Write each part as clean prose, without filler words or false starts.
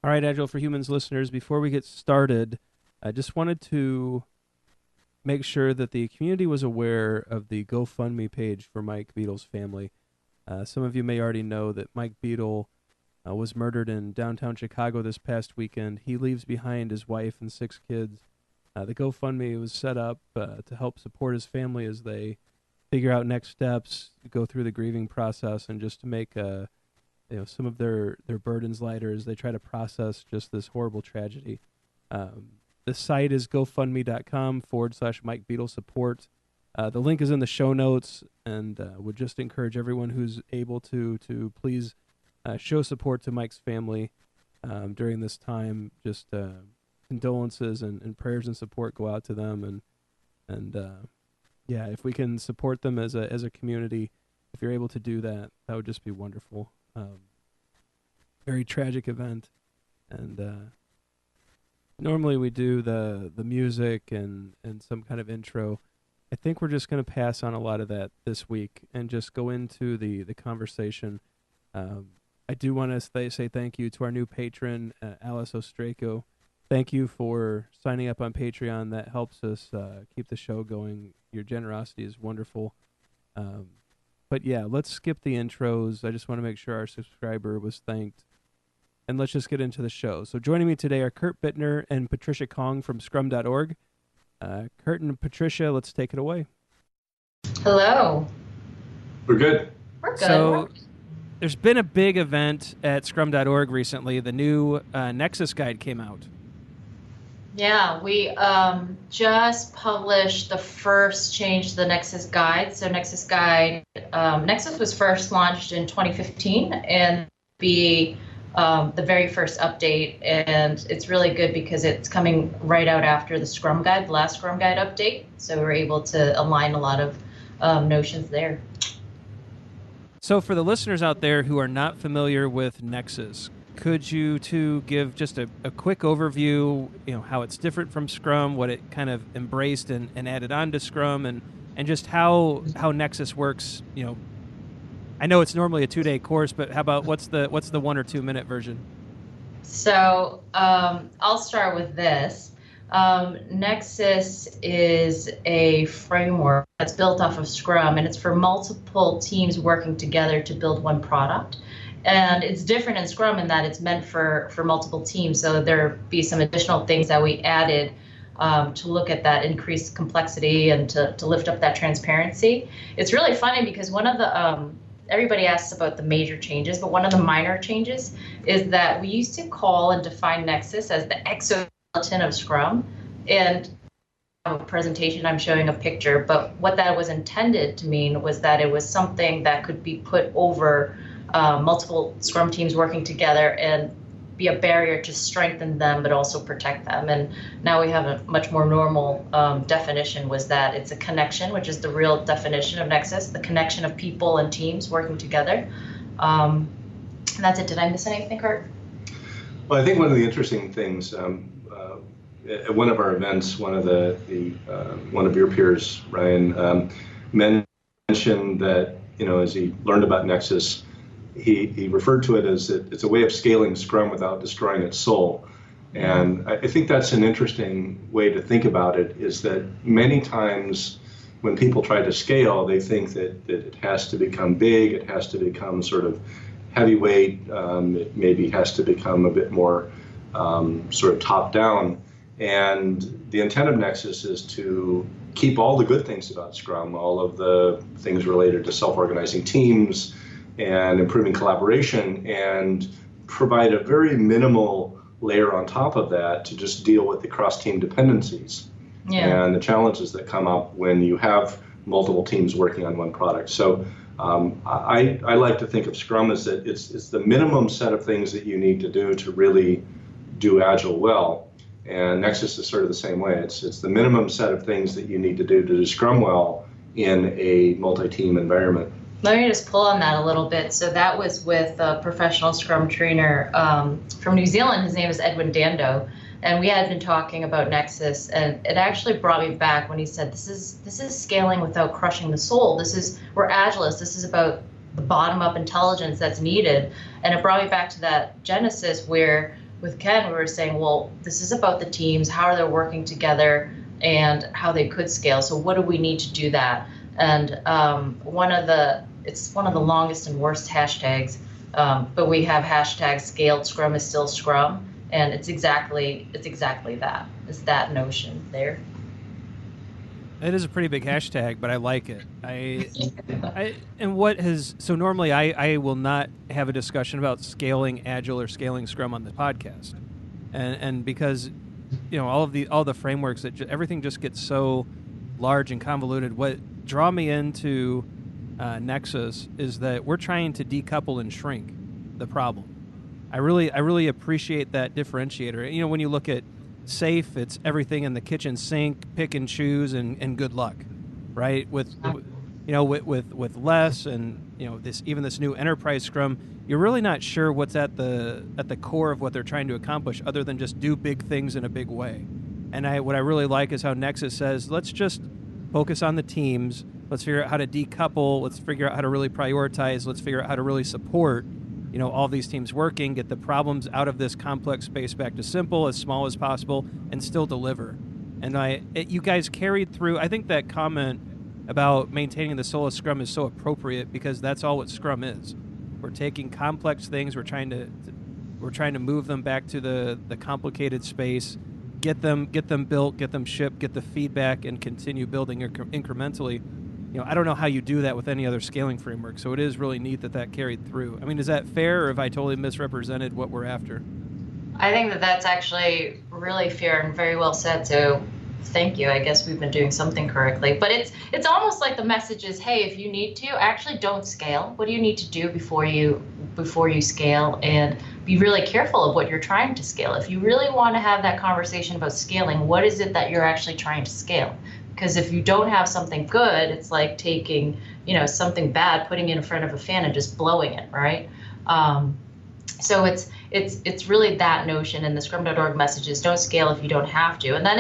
All right, Agile for Humans listeners, before we get started, I just wanted to make sure that the community was aware of the GoFundMe page for Mike Beadle's family. Some of you may already know that Mike Beadle was murdered in downtown Chicago this past weekend. He leaves behind his wife and 6 kids. The GoFundMe was set up to help support his family as they figure out next steps, go through the grieving process, and just to make some of their burdens lighter as they try to process just this horrible tragedy. The site is gofundme.com/Mike Beadle support. The link is in the show notes, and would just encourage everyone who's able to please show support to Mike's family during this time. Just condolences and prayers and support go out to them, and if we can support them as a community, if you're able to do that, that would just be wonderful. Very tragic event, and normally we do the music and some kind of intro. I think we're just going to pass on a lot of that this week and just go into the conversation. I do want to say thank you to our new patron, Alice Ostraco. Thank you for signing up on Patreon. That helps us keep the show going. Your generosity is wonderful. But yeah, let's skip the intros. I just want to make sure our subscriber was thanked. And let's just get into the show. So joining me today are Kurt Bittner and Patricia Kong from Scrum.org. Kurt and Patricia, let's take it away. Hello. We're good. We're good. So there's been a big event at Scrum.org recently. The new Nexus guide came out. Yeah, we just published the first change to the Nexus guide. So Nexus was first launched in 2015 and be the very first update. And it's really good because it's coming right out after the Scrum guide, the last Scrum guide update. So we're able to align a lot of notions there. So for the listeners out there who are not familiar with Nexus, could you two give just a quick overview, how it's different from Scrum, what it kind of embraced and added on to Scrum, and just how Nexus works? I know it's normally a 2-day course, but how about what's the 1 or 2 minute version? So I'll start with this. Nexus is a framework that's built off of Scrum, and it's for multiple teams working together to build one product. And it's different in Scrum in that it's meant for multiple teams. So there be some additional things that we added to look at that increased complexity and to lift up that transparency. It's really funny because one of the everybody asks about the major changes, but one of the minor changes is that we used to call and define Nexus as the exoskeleton of Scrum. And a presentation, I'm showing a picture, but what that was intended to mean was that it was something that could be put over multiple Scrum teams working together and be a barrier to strengthen them, but also protect them. And now we have a much more normal definition, was that it's a connection, which is the real definition of Nexus, the connection of people and teams working together. And that's it. Did I miss anything, Kurt? Well, I think one of the interesting things, at one of our events, one of your peers, Ryan, mentioned that, as he learned about Nexus, he referred to it as it's a way of scaling Scrum without destroying its soul. And I think that's an interesting way to think about it, is that many times when people try to scale, they think that it has to become big, it has to become sort of heavyweight, it maybe has to become a bit more sort of top-down. And the intent of Nexus is to keep all the good things about Scrum, all of the things related to self-organizing teams and improving collaboration, and provide a very minimal layer on top of that to just deal with the cross-team dependencies and the challenges that come up when you have multiple teams working on one product. So I like to think of Scrum as that it's the minimum set of things that you need to do to really do Agile well. And Nexus is sort of the same way. It's the minimum set of things that you need to do Scrum well in a multi-team environment. Let me just pull on that a little bit. So that was with a professional Scrum trainer from New Zealand. His name is Edwin Dando. And we had been talking about Nexus, and it actually brought me back when he said, this is scaling without crushing the soul. We're Agilists. This is about the bottom-up intelligence that's needed. And it brought me back to that genesis where with Ken, we were saying, well, this is about the teams, how are they working together, and how they could scale. So what do we need to do that? And it's one of the longest and worst hashtags, but we have hashtag scaled Scrum is still Scrum, and it's exactly that. It's that notion there. It is a pretty big hashtag, but I like it. So normally I will not have a discussion about scaling Agile or scaling Scrum on the podcast, and because all the frameworks everything just gets so large and convoluted. What draw me into Nexus is that we're trying to decouple and shrink the problem. I really appreciate that differentiator. When you look at SAFe, it's everything in the kitchen sink, pick and choose, and good luck, right? With less and this new enterprise Scrum, you're really not sure what's at the core of what they're trying to accomplish, other than just do big things in a big way. And what I really like is how Nexus says, let's just focus on the teams. Let's figure out how to decouple. Let's figure out how to really prioritize. Let's figure out how to really support all these teams working, get the problems out of this complex space back to simple, as small as possible, and still deliver. And you guys carried through. I think that comment about maintaining the soul of Scrum is so appropriate, because that's all what Scrum is. We're taking complex things, we're trying to move them back to the complicated space, get them built, get them shipped, get the feedback, and continue building incrementally. I don't know how you do that with any other scaling framework, so it is really neat that carried through. I mean, is that fair, or have I totally misrepresented what we're after? I think that's actually really fair and very well said, so thank you. I guess we've been doing something correctly. But it's almost like the message is, hey, if you need to, actually don't scale. What do you need to do before you scale? And be really careful of what you're trying to scale. If you really want to have that conversation about scaling, what is it that you're actually trying to scale? Because if you don't have something good, it's like taking, something bad, putting it in front of a fan and just blowing it, right? So it's really that notion, and the Scrum.org message is don't scale if you don't have to. And then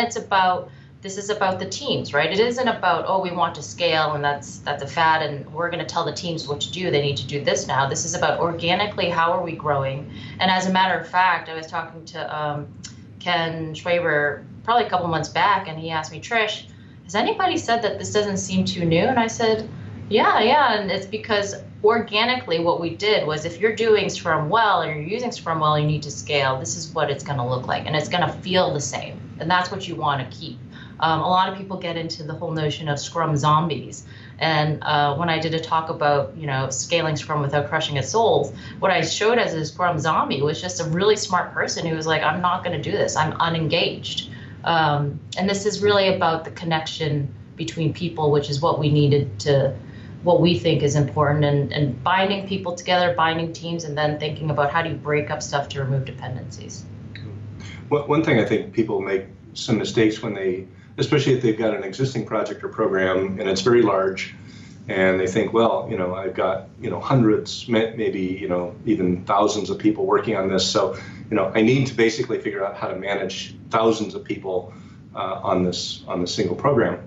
this is about the teams, right? It isn't about, oh, we want to scale and that's a fad and we're going to tell the teams what to do. They need to do this now. This is about organically, how are we growing? And as a matter of fact, I was talking to Ken Schwaber probably a couple months back, and he asked me, Trish, has anybody said that this doesn't seem too new? And I said, yeah. And it's because organically what we did was, if you're doing Scrum well and you're using Scrum well, you need to scale. This is what it's going to look like, and it's going to feel the same. And that's what you want to keep. A lot of people get into the whole notion of Scrum zombies. And when I did a talk about, scaling Scrum without crushing its souls, what I showed as a Scrum zombie was just a really smart person who was like, I'm not going to do this. I'm unengaged. And this is really about the connection between people, which is what we needed what we think is important, and binding people together, binding teams, and then thinking about how do you break up stuff to remove dependencies. One thing I think people make some mistakes when especially if they've got an existing project or program and it's very large, and they think, well, I've got, hundreds, maybe, even thousands of people working on this. So, I need to basically figure out how to manage thousands of people on this single program.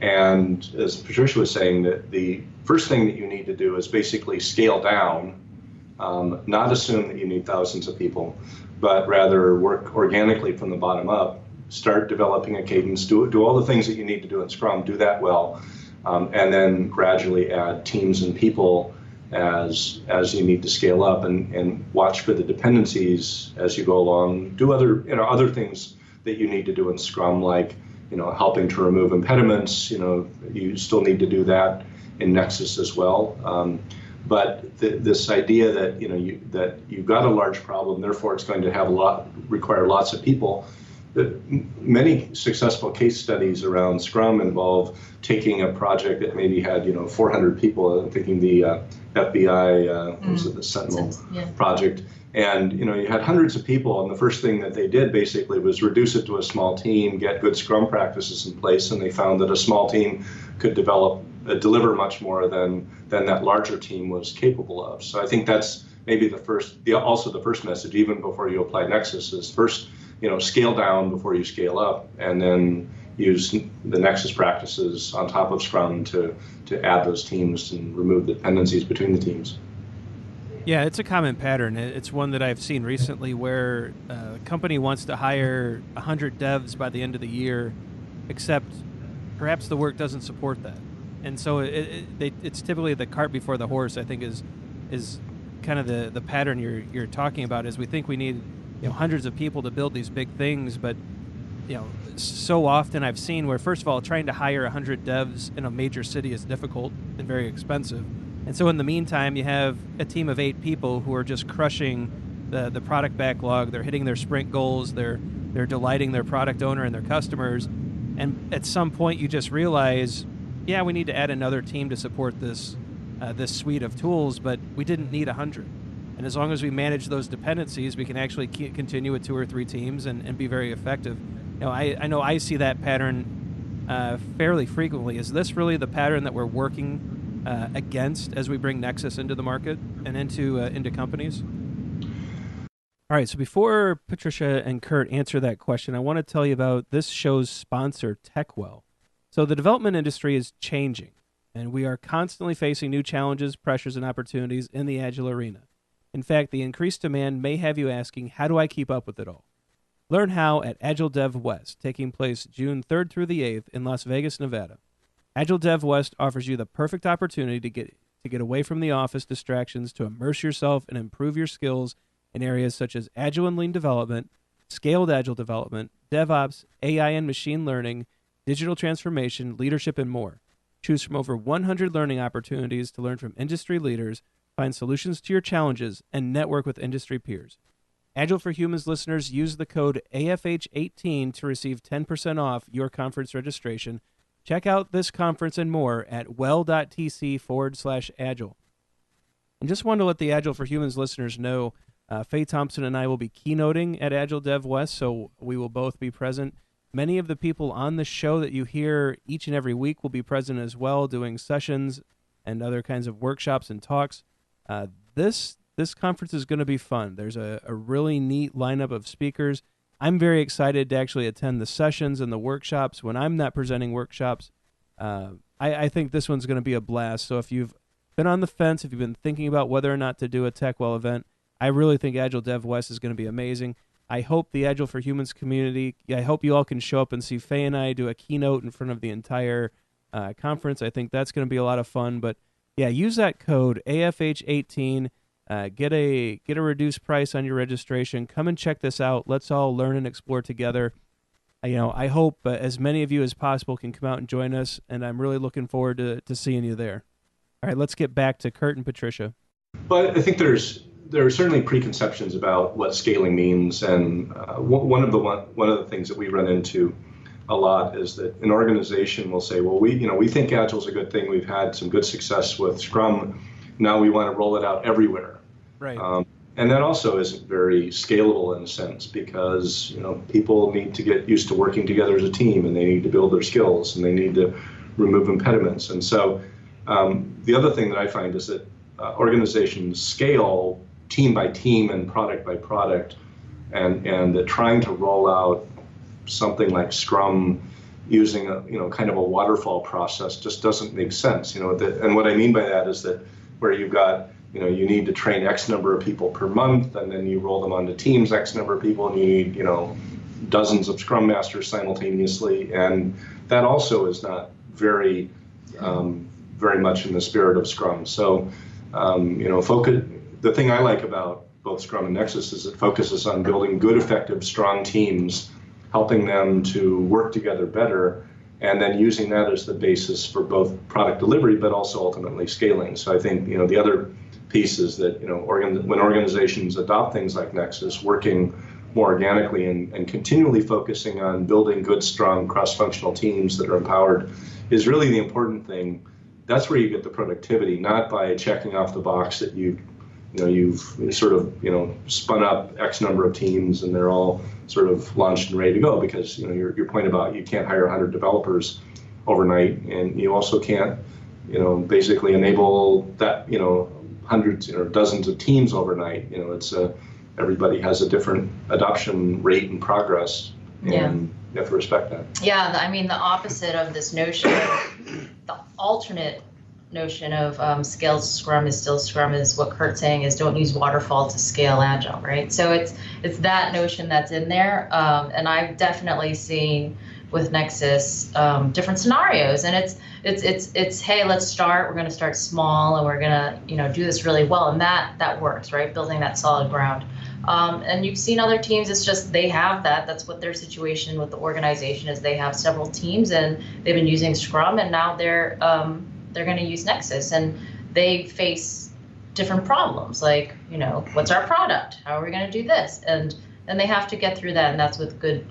And as Patricia was saying, that the first thing that you need to do is basically scale down, not assume that you need thousands of people, but rather work organically from the bottom up. Start developing a cadence, do all the things that you need to do in Scrum, do that well, and then gradually add teams and people as you need to scale up, and watch for the dependencies as you go along. Do other things that you need to do in Scrum, like helping to remove impediments. You still need to do that in Nexus as well. But this idea that that you've got a large problem, therefore it's going to require lots of people. Many successful case studies around Scrum involve taking a project that maybe had 400 people. I'm thinking the FBI was it the Sentinel project, and you had hundreds of people, and the first thing that they did basically was reduce it to a small team, get good Scrum practices in place, and they found that a small team could deliver much more than that larger team was capable of. So I think that's maybe the first message, even before you apply Nexus, is first scale down before you scale up, and then use the Nexus practices on top of Scrum to add those teams and remove the dependencies between the teams. Yeah, it's a common pattern. It's one that I've seen recently where a company wants to hire 100 devs by the end of the year, except perhaps the work doesn't support that. And so it's typically the cart before the horse, I think, is kind of the pattern you're talking about, is we think we need hundreds of people to build these big things, but so often I've seen where, first of all, trying to hire 100 devs in a major city is difficult and very expensive. And so in the meantime, you have a team of 8 people who are just crushing the product backlog. They're hitting their sprint goals. They're delighting their product owner and their customers. And at some point, you just realize, yeah, we need to add another team to support this suite of tools, but we didn't need 100. And as long as we manage those dependencies, we can actually continue with 2 or 3 teams and be very effective. I know I see that pattern fairly frequently. Is this really the pattern that we're working against as we bring Nexus into the market and into companies? All right, so before Patricia and Kurt answer that question, I want to tell you about this show's sponsor, TechWell. So the development industry is changing, and we are constantly facing new challenges, pressures, and opportunities in the Agile arena. In fact, the increased demand may have you asking, how do I keep up with it all? Learn how at Agile Dev West, taking place June 3rd through the 8th in Las Vegas, Nevada. Agile Dev West offers you the perfect opportunity to get away from the office distractions, to immerse yourself and improve your skills in areas such as Agile and Lean development, scaled Agile development, DevOps, AI and machine learning, digital transformation, leadership, and more. Choose from over 100 learning opportunities to learn from industry leaders, find solutions to your challenges, and network with industry peers. Agile for Humans listeners, use the code AFH18 to receive 10% off your conference registration. Check out this conference and more at well.tc/agile. And just wanted to let the Agile for Humans listeners know, Faye Thompson and I will be keynoting at Agile Dev West, so we will both be present. Many of the people on the show that you hear each and every week will be present as well, doing sessions and other kinds of workshops and talks. This conference is going to be fun. There's a really neat lineup of speakers. I'm very excited to actually attend the sessions and the workshops when I'm not presenting workshops. I think this one's going to be a blast. So if you've been on the fence, if you've been thinking about whether or not to do a TechWell event, I really think Agile Dev West is going to be amazing. I hope the Agile for Humans community, I hope you all can show up and see Faye and I do a keynote in front of the entire conference. I think that's going to be a lot of fun. But yeah, use that code AFH18. Get a reduced price on your registration. Come and check this out. Let's all learn and explore together. I hope as many of you as possible can come out and join us, and I'm really looking forward to seeing you there. All right, let's get back to Kurt and Patricia. Well, I think there are certainly preconceptions about what scaling means, and one of the things that we run into a lot is that an organization will say, well, we think Agile is a good thing. We've had some good success with Scrum. Now we want to roll it out everywhere. Right. And that also isn't very scalable in a sense, because people need to get used to working together as a team, and they need to build their skills, and they need to remove impediments. And so the other thing that I find is that organizations scale team by team and product by product, and that trying to roll out something like Scrum using a kind of a waterfall process just doesn't make sense. And what I mean by that is that where you've got you need to train X number of people per month, and then you roll them onto teams X number of people, and you need dozens of Scrum Masters simultaneously, and that also is not very much in the spirit of Scrum. So the thing I like about both Scrum and Nexus is it focuses on building good, effective, strong teams, helping them to work together better, and then using that as the basis for both product delivery, but also ultimately scaling. So I think the other piece is that when organizations adopt things like Nexus, working more organically and continually focusing on building good, strong, cross-functional teams that are empowered is really the important thing. That's where you get the productivity, not by checking off the box that you've sort of spun up X number of teams and they're all sort of launched and ready to go, because your point about you can't hire 100 developers overnight, and you also can't basically enable that hundreds or dozens of teams overnight. It's everybody has a different adoption rate and progress, and you have to respect that. Yeah, I mean the opposite of this notion of the alternate notion of scaled Scrum is still Scrum is what Kurt's saying is don't use waterfall to scale Agile, right? So it's that notion that's in there, and I've definitely seen with Nexus different scenarios, and it's hey, let's start. We're going to start small, and we're going to do this really well, and that works, right? Building that solid ground. And you've seen other teams, it's just they have that. That's what their situation with the organization is. They have several teams, and they've been using Scrum, and now they're going to use Nexus, and they face different problems like, what's our product? How are we going to do this? And they have to get through that, and that's with good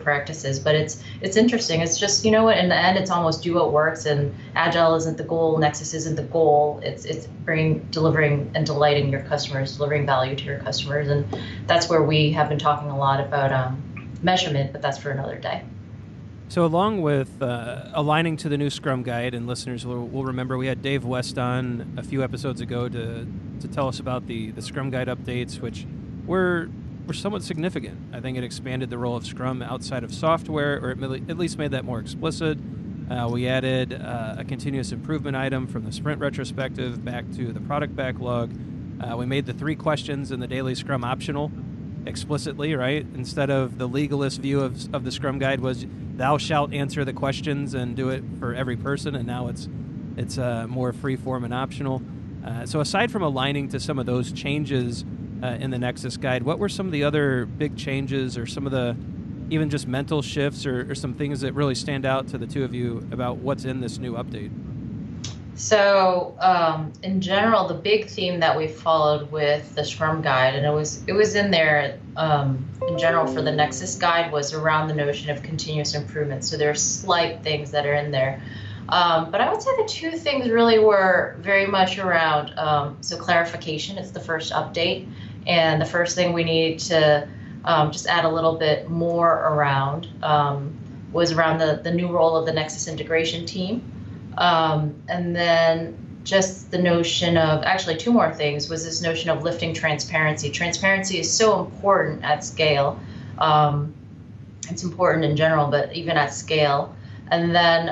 practices. But it's interesting. It's just, in the end, it's almost do what works, and Agile isn't the goal, Nexus isn't the goal. It's delivering and delighting your customers, delivering value to your customers, and that's where we have been talking a lot about measurement, but that's for another day. So along with aligning to the new Scrum Guide, and listeners will remember we had Dave West on a few episodes ago to tell us about the Scrum Guide updates, which were somewhat significant. I think it expanded the role of Scrum outside of software, or it at least made that more explicit. We added a continuous improvement item from the sprint retrospective back to the product backlog. We made the 3 questions in the daily Scrum optional explicitly, right? Instead of the legalist view of the Scrum Guide was thou shalt answer the questions and do it for every person, and now it's more free form and optional. So aside from aligning to some of those changes in the Nexus Guide, what were some of the other big changes, or some of the even just mental shifts, or some things that really stand out to the two of you about what's in this new update? So in general, the big theme that we followed with the Scrum Guide, and it was in there in general for the Nexus Guide, was around the notion of continuous improvement. So there are slight things that are in there. But I would say the 2 things really were very much around, so clarification, it's the first update. And the first thing we needed to just add a little bit more around was around the new role of the Nexus integration team. And then just the notion of, actually 2 more things, was this notion of lifting transparency. Transparency is so important at scale. It's important in general, but even at scale. And then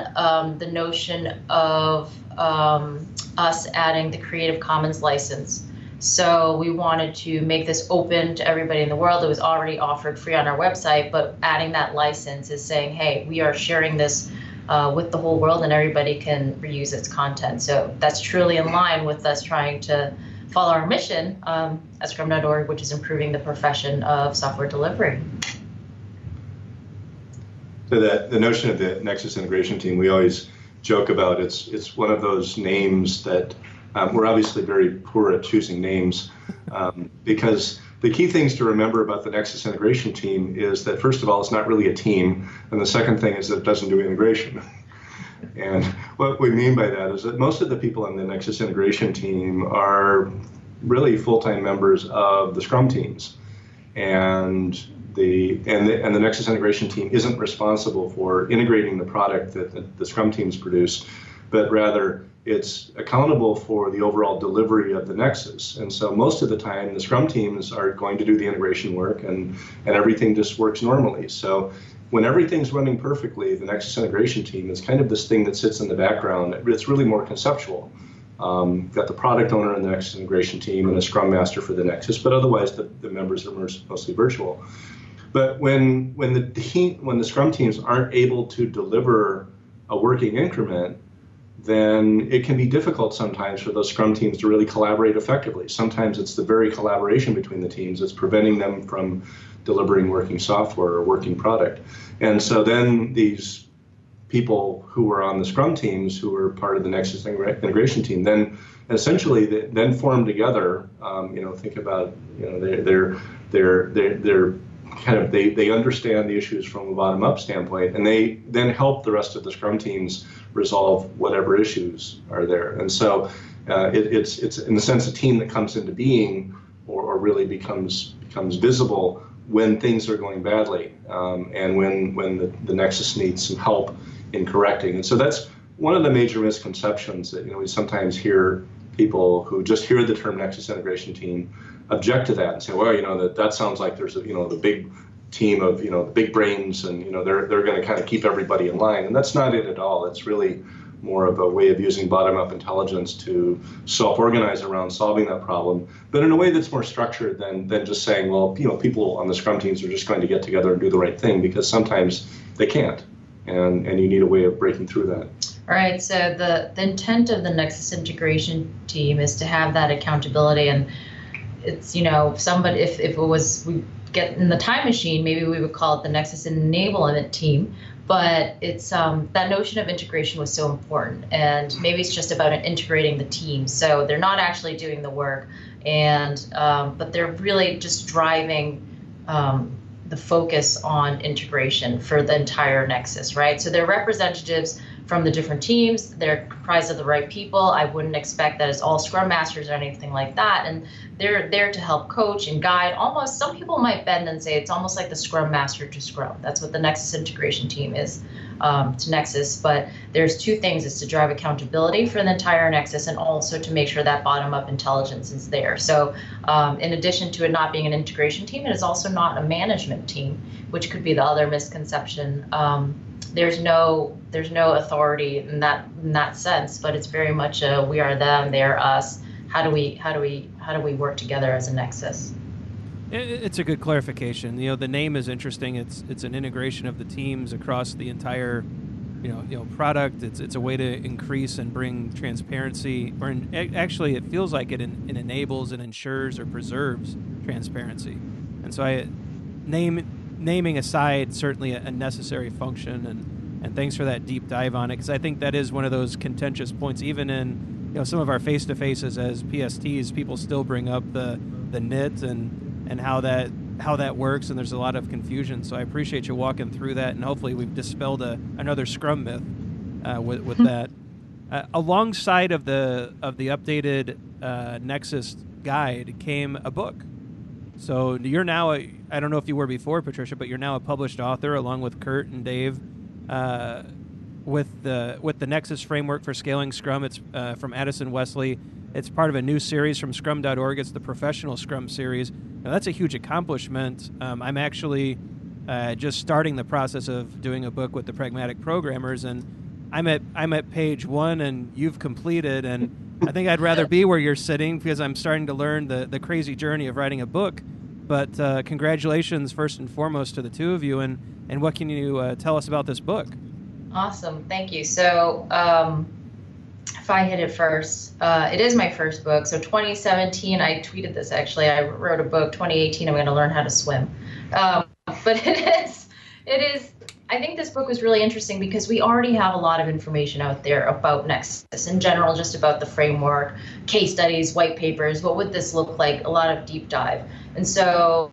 the notion of us adding the Creative Commons license. So we wanted to make this open to everybody in the world. It was already offered free on our website, but adding that license is saying, hey, we are sharing this with the whole world, and everybody can reuse its content. So that's truly in line with us trying to follow our mission at Scrum.org, which is improving the profession of software delivery. So the notion of the Nexus integration team, we always joke about. It's one of those names that we're obviously very poor at choosing names, because the key things to remember about the Nexus integration team is that, first of all, it's not really a team, and the second thing is that it doesn't do integration. And what we mean by that is that most of the people on the Nexus integration team are really full-time members of the Scrum teams, and the Nexus integration team isn't responsible for integrating the product that the Scrum teams produce, but rather it's accountable for the overall delivery of the Nexus. And so most of the time, the Scrum teams are going to do the integration work, and everything just works normally. So when everything's running perfectly, the Nexus integration team is kind of this thing that sits in the background. It's really more conceptual. Got the product owner in the Nexus integration team and a Scrum master for the Nexus, but otherwise the members are mostly virtual. But when the Scrum teams aren't able to deliver a working increment, then it can be difficult sometimes for those Scrum teams to really collaborate effectively. Sometimes it's the very collaboration between the teams that's preventing them from delivering working software or working product. And so then these people who were on the Scrum teams, who were part of the Nexus integration team, then essentially then form together. Think about they're kind of they understand the issues from a bottom-up standpoint, and they then help the rest of the Scrum teams resolve whatever issues are there. And so it's in a sense a team that comes into being or really becomes visible when things are going badly, and when the Nexus needs some help in correcting. And so that's one of the major misconceptions that we sometimes hear people who just hear the term Nexus integration team object to that and say, well, that sounds like there's the big team of the big brains, and they're going to kind of keep everybody in line. And that's not it at all. It's really more of a way of using bottom-up intelligence to self-organize around solving that problem, but in a way that's more structured than just saying, well, people on the Scrum teams are just going to get together and do the right thing, because sometimes they can't, and you need a way of breaking through that. All right, so the intent of the Nexus integration team is to have that accountability, and it's, somebody, if it was, we get in the time machine, maybe we would call it the Nexus enablement team, but it's that notion of integration was so important, and maybe it's just about integrating the team. So they're not actually doing the work, and but they're really just driving the focus on integration for the entire Nexus, right? So they're representatives from the different teams. They're comprised of the right people. I wouldn't expect that it's all Scrum Masters or anything like that. And they're there to help coach and guide. Almost, some people might bend and say it's almost like the Scrum Master to Scrum. That's what the Nexus integration team is to Nexus. But there's two things: is to drive accountability for the entire Nexus, and also to make sure that bottom-up intelligence is there. So in addition to it not being an integration team, it is also not a management team, which could be the other misconception. There's no authority in that sense, but it's very much a we are them, they are us. How do we work together as a Nexus? It's a good clarification. The name is interesting. It's an integration of the teams across the entire product. It's a way to increase and bring transparency, or actually it feels like it enables and ensures or preserves transparency. And so naming aside, certainly a necessary function, and thanks for that deep dive on it, because I think that is one of those contentious points. Even in some of our face-to-faces as PSTs, people still bring up the NIT and how that works, and there's a lot of confusion. So I appreciate you walking through that, and hopefully we've dispelled another Scrum myth with that. Alongside of the updated Nexus guide came a book. So you're now, I don't know if you were before, Patricia, but you're now a published author along with Kurt and Dave with the Nexus framework for scaling Scrum. It's from Addison Wesley. It's part of a new series from Scrum.org. It's the Professional Scrum series. Now, that's a huge accomplishment. I'm actually just starting the process of doing a book with the Pragmatic Programmers, and I'm at page 1, and you've completed, and I think I'd rather be where you're sitting, because I'm starting to learn the crazy journey of writing a book. But congratulations, first and foremost, to the two of you, and what can you tell us about this book? Awesome, thank you. So if I hit it first, it is my first book. So 2017, I tweeted this actually. I wrote a book. 2018, I'm going to learn how to swim. But it is. I think this book was really interesting because we already have a lot of information out there about Nexus in general, just about the framework, case studies, white papers. What would this look like? A lot of deep dive. And so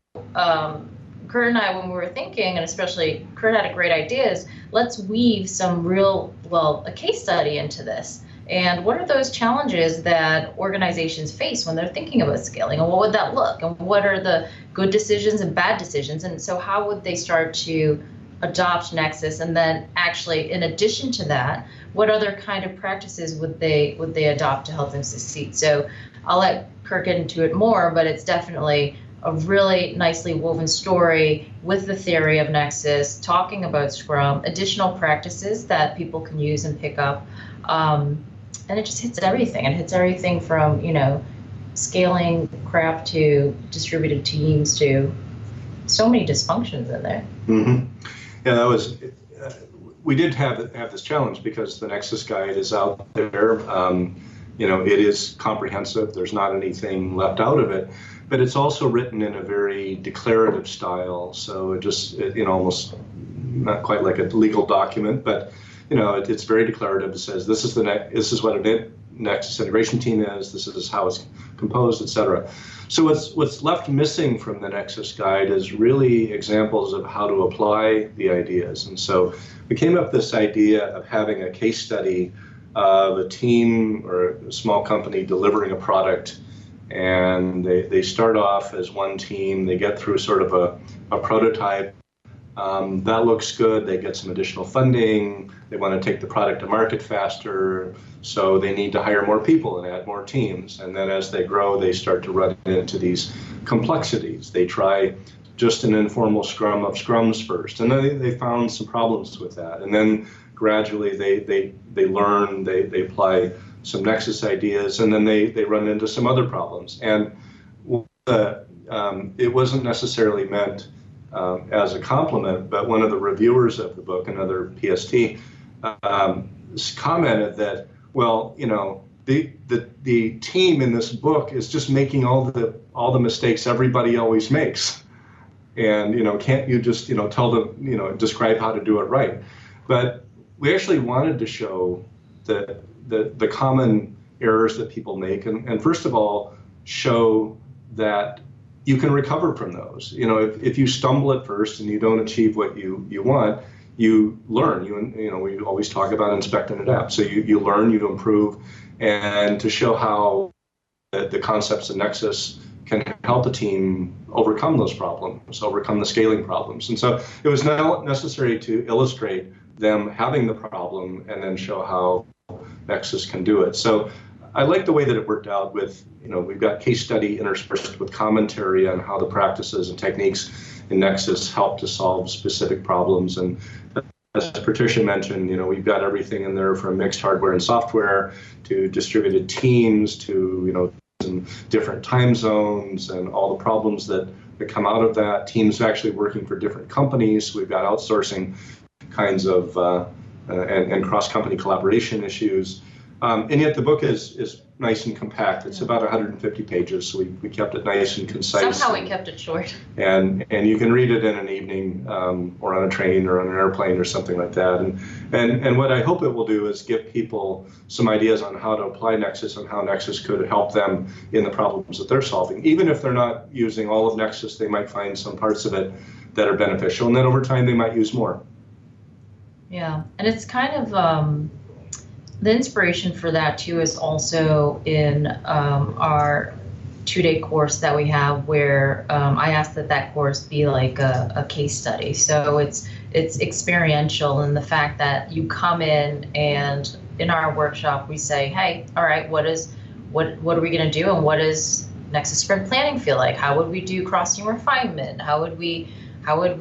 Kurt and I, when we were thinking, and especially Kurt had a great idea, is let's weave some a case study into this. And what are those challenges that organizations face when they're thinking about scaling? And what would that look? And what are the good decisions and bad decisions? And so how would they start to adopt Nexus? And then actually, in addition to that, what other kind of practices would they adopt to help them succeed? So I'll let Kurt get into it more, but it's definitely a really nicely woven story with the theory of Nexus, talking about Scrum, additional practices that people can use and pick up. And it just hits everything. It hits everything from, scaling crap to distributed teams to so many dysfunctions in there. Mm-hmm. Yeah, that was, we did have this challenge because the Nexus guide is out there. It is comprehensive. There's not anything left out of it, but it's also written in a very declarative style. So it almost not quite like a legal document, but it's very declarative. It says this is what a Nexus integration team is. This is how it's composed, etc. So what's left missing from the Nexus guide is really examples of how to apply the ideas. And so we came up with this idea of having a case study of a team or a small company delivering a product, and they start off as one team. They get through sort of a prototype. That looks good. They get some additional funding. They want to take the product to market faster, so they need to hire more people and add more teams. And then as they grow, they start to run into these complexities. They try just an informal scrum of scrums first, and then they found some problems with that. And then gradually they learn, they apply some Nexus ideas, and then they run into some other problems. And it wasn't necessarily meant as a compliment, but one of the reviewers of the book, another PST, commented that, well, the team in this book is just making all the mistakes everybody always makes, and can't you just tell them, describe how to do it right? But we actually wanted to show the common errors that people make, and first of all, show that you can recover from those. If you stumble at first and you don't achieve what you want, you learn. We always talk about inspect and adapt. So you learn, you improve, and to show how the concepts of Nexus can help a team overcome those problems, overcome the scaling problems. And so it was not necessary to illustrate them having the problem and then show how Nexus can do it. So I like the way that it worked out with, we've got case study interspersed with commentary on how the practices and techniques in Nexus help to solve specific problems. And as Patricia mentioned, we've got everything in there from mixed hardware and software to distributed teams to, different time zones and all the problems that come out of that. Teams actually working for different companies. We've got outsourcing kinds of and cross-company collaboration issues. And yet the book is nice and compact. It's about 150 pages, so we kept it nice and concise. Somehow we kept it short. And you can read it in an evening or on a train or on an airplane or something like that. And what I hope it will do is give people some ideas on how to apply Nexus and how Nexus could help them in the problems that they're solving. Even if they're not using all of Nexus, they might find some parts of it that are beneficial, and then over time they might use more. Yeah, and it's kind of the inspiration for that too is also in our 2-day course that we have, where I asked that course be like a case study. So it's experiential, and the fact that you come in and in our workshop we say, hey, all right, what are we going to do, and what does Nexus sprint planning feel like? How would we do cross-team refinement? How would we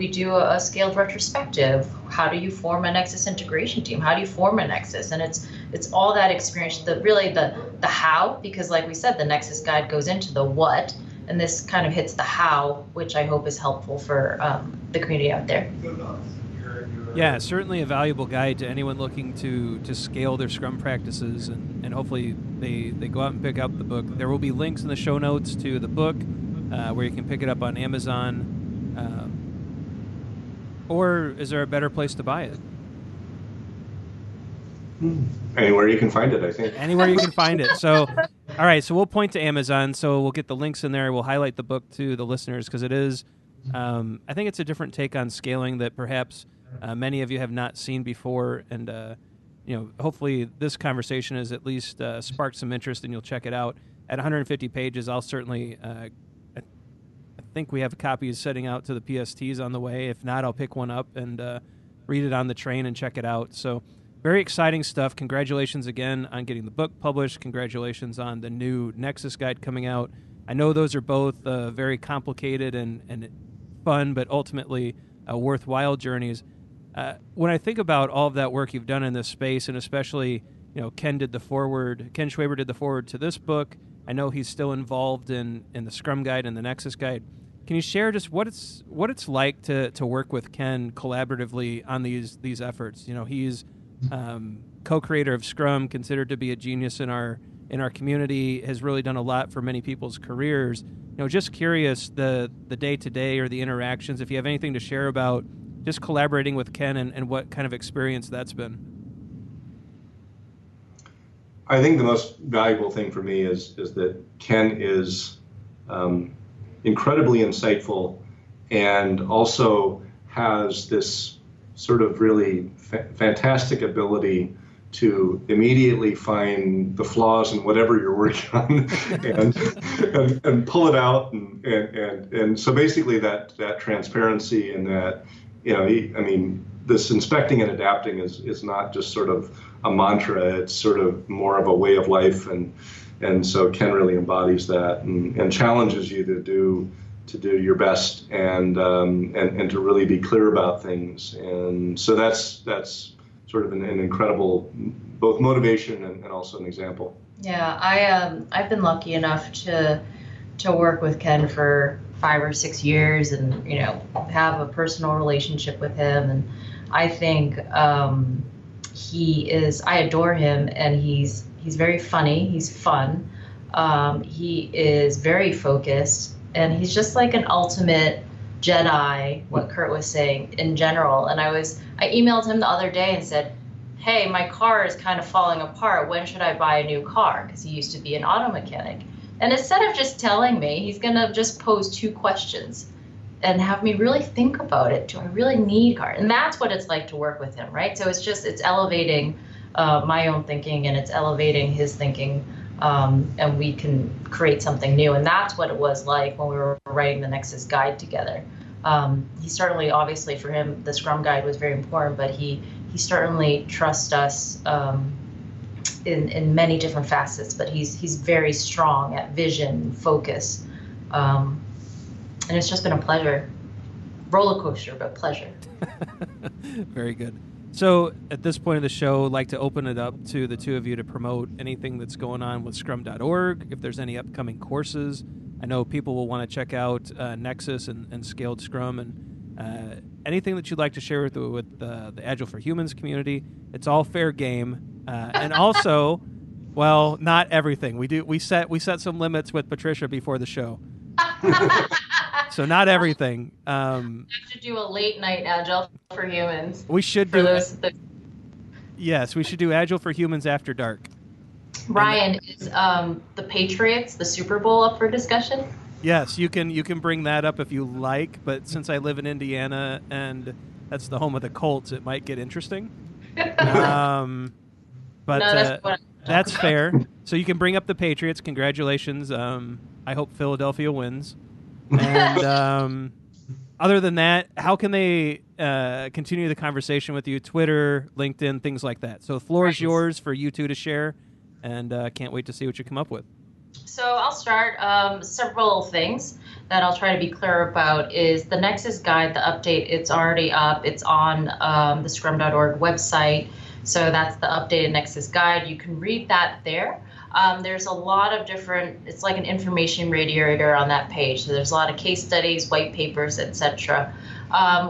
do a scaled retrospective? How do you form a Nexus integration team? How do you form a Nexus? And it's all that experience, the how, because like we said, the Nexus guide goes into the what, and this kind of hits the how, which I hope is helpful for the community out there. Yeah, certainly a valuable guide to anyone looking to scale their Scrum practices, and hopefully they go out and pick up the book. There will be links in the show notes to the book where you can pick it up on Amazon. Or is there a better place to buy it? Anywhere you can find it, I think. Anywhere you can find it. So, all right, so we'll point to Amazon. So we'll get the links in there. We'll highlight the book to the listeners because it is, I think it's a different take on scaling that perhaps many of you have not seen before. And, hopefully this conversation has at least sparked some interest and you'll check it out. At 150 pages, I'll certainly I think we have copies setting out to the PSTs on the way. If not, I'll pick one up and read it on the train and check it out. So very exciting stuff. Congratulations again on getting the book published. Congratulations on the new Nexus guide coming out. I know those are both very complicated and fun, but ultimately worthwhile journeys. When I think about all of that work you've done in this space, and especially, Ken Schwaber did the forward to this book. I know he's still involved in the Scrum guide and the Nexus guide. Can you share just what it's like to work with Ken collaboratively on these efforts? He's co-creator of Scrum, considered to be a genius in our community, has really done a lot for many people's careers. Just curious, the day-to-day or the interactions, if you have anything to share about just collaborating with Ken and what kind of experience that's been. I think the most valuable thing for me is that Ken is incredibly insightful and also has this sort of really fantastic ability to immediately find the flaws in whatever you're working on and pull it out and so basically that transparency and that this inspecting and adapting is not just sort of a mantra, it's sort of more of a way of life, and so Ken really embodies that and challenges you to do your best and to really be clear about things, and so that's sort sort of an incredible both motivation and also an example. Yeah, I've been lucky enough to work with Ken for 5 or 6 years, and have a personal relationship with him, and I think I adore him, and he's very funny, he's fun, he is very focused, and he's just like an ultimate Jedi, what Kurt was saying in general. And I emailed him the other day and said, hey, my car is kind of falling apart. When should I buy a new car? Because he used to be an auto mechanic. And instead of just telling me, he's going to just pose 2 questions and have me really think about it. Do I really need a car? And that's what it's like to work with him, right? So it's elevating my own thinking, and it's elevating his thinking, and we can create something new. And that's what it was like when we were writing the Nexus guide together. He certainly, obviously for him, the Scrum guide was very important, but he certainly trusts us in many different facets, but he's very strong at vision, focus, and it's just been a pleasure. Roller coaster, but pleasure. Very good. So at this point of the show, I'd like to open it up to the 2 of you to promote anything that's going on with Scrum.org, if there's any upcoming courses. I know people will want to check out Nexus and Scaled Scrum, and anything that you'd like to share with the Agile for Humans community. It's all fair game. And also, well, not everything. We set some limits with Patricia before the show. So not everything. We have to do a late night Agile for Humans. We should do Yes, we should do Agile for Humans after dark. Ryan, is the Patriots, the Super Bowl, up for discussion? Yes, you can bring that up if you like, but since I live in Indiana and that's the home of the Colts, it might get interesting. But no, that's fair. So you can bring up the Patriots. Congratulations. I hope Philadelphia wins. And other than that, how can they continue the conversation with you? Twitter, LinkedIn, things like that. So the floor is yours for you 2 to share, and can't wait to see what you come up with. So I'll start. Several things that I'll try to be clear about is the Nexus guide, the update. It's already up. It's on the Scrum.org website. So that's the updated Nexus guide. You can read that there. There's a lot of different, it's like an information radiator on that page. So there's a lot of case studies, white papers, etc.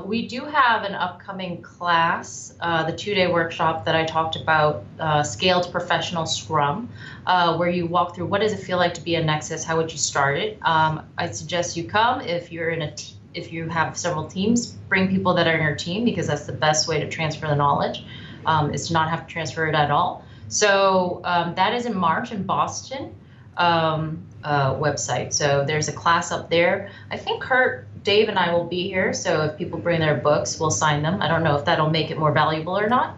We do have an upcoming class, the 2-day workshop that I talked about, Scaled Professional Scrum, where you walk through what does it feel like to be a Nexus, how would you start it. I suggest you come if you're if you have several teams, bring people that are in your team, because that's the best way to transfer the knowledge, is to not have to transfer it at all. So that is in March in Boston website. So there's a class up there. I think Kurt, Dave, and I will be here. So if people bring their books, we'll sign them. I don't know if that'll make it more valuable or not.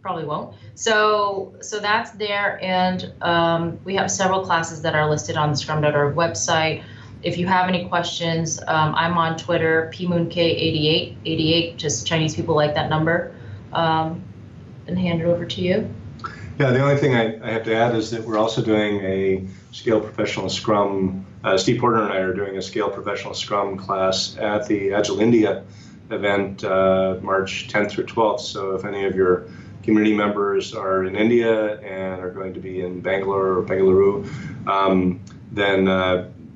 Probably won't. So that's there. And we have several classes that are listed on the Scrum.org website. If you have any questions, I'm on Twitter, pmoonk88, just Chinese people like that number. And hand it over to you. Yeah, the only thing I have to add is that we're also doing a Scale Professional Scrum. Steve Porter and I are doing a Scale Professional Scrum class at the Agile India event, March 10th through 12th. So if any of your community members are in India and are going to be in Bangalore or Bengaluru, then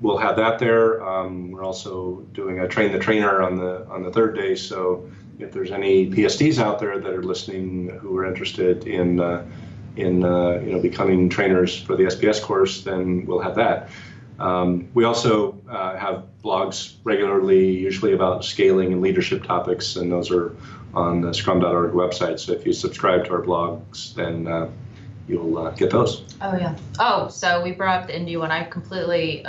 we'll have that there. We're also doing a Train the Trainer on the 3rd day. So if there's any PSTs out there that are listening who are interested in becoming trainers for the SPS course, then we'll have that. We also have blogs regularly, usually about scaling and leadership topics, and those are on the Scrum.org website. So if you subscribe to our blogs, then you'll get those. Oh yeah. Oh, so we brought up the India one. I completely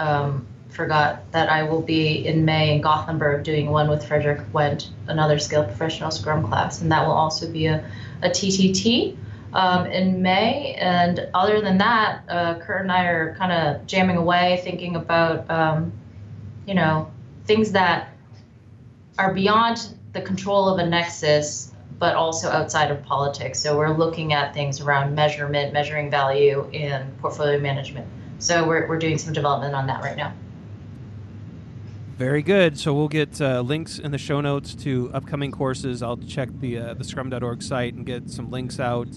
forgot that I will be in May in Gothenburg doing one with Frederick Wendt, another Scale Professional Scrum class, and that will also be a TTT in May. And other than that, Kurt and I are kind of jamming away, thinking about things that are beyond the control of a Nexus, but also outside of politics. So we're looking at things around measurement, measuring value, and portfolio management. So we're doing some development on that right now. Very good. So we'll get links in the show notes to upcoming courses. I'll check the scrum.org site and get some links out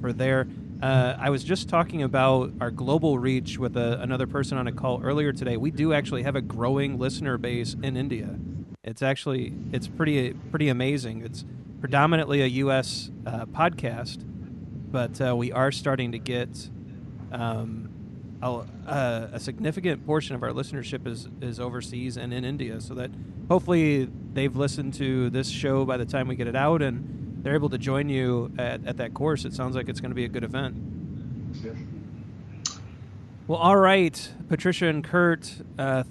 for there. I was just talking about our global reach with another person on a call earlier today. We do actually have a growing listener base in India. It's pretty amazing. It's predominantly a U.S. podcast, but we are starting to get a significant portion of our listenership is overseas and in India, so that hopefully they've listened to this show by the time we get it out, and they're able to join you at that course. It sounds like it's going to be a good event. Yeah. Well, all right, Patricia and Kurt,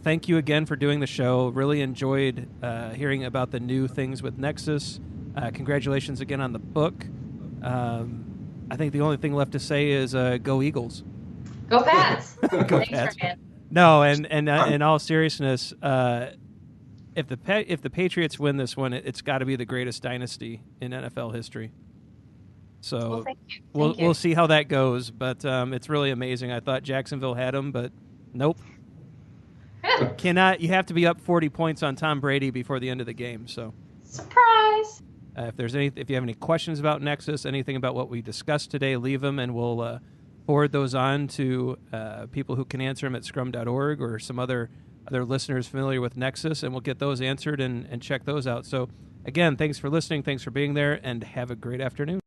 thank you again for doing the show. Really enjoyed hearing about the new things with Nexus. Congratulations again on the book. I think the only thing left to say is go Eagles. Go Pats. Go Pats. No, and in all seriousness, if the Patriots win this one, it's got to be the greatest dynasty in NFL history. So we'll see how that goes, but it's really amazing. I thought Jacksonville had them, but nope. You have to be up 40 points on Tom Brady before the end of the game. So surprise. If you have any questions about Nexus, anything about what we discussed today, leave them, and we'll forward those on to people who can answer them at scrum.org or some other listeners familiar with Nexus, and we'll get those answered and check those out. So, again, thanks for listening. Thanks for being there, and have a great afternoon.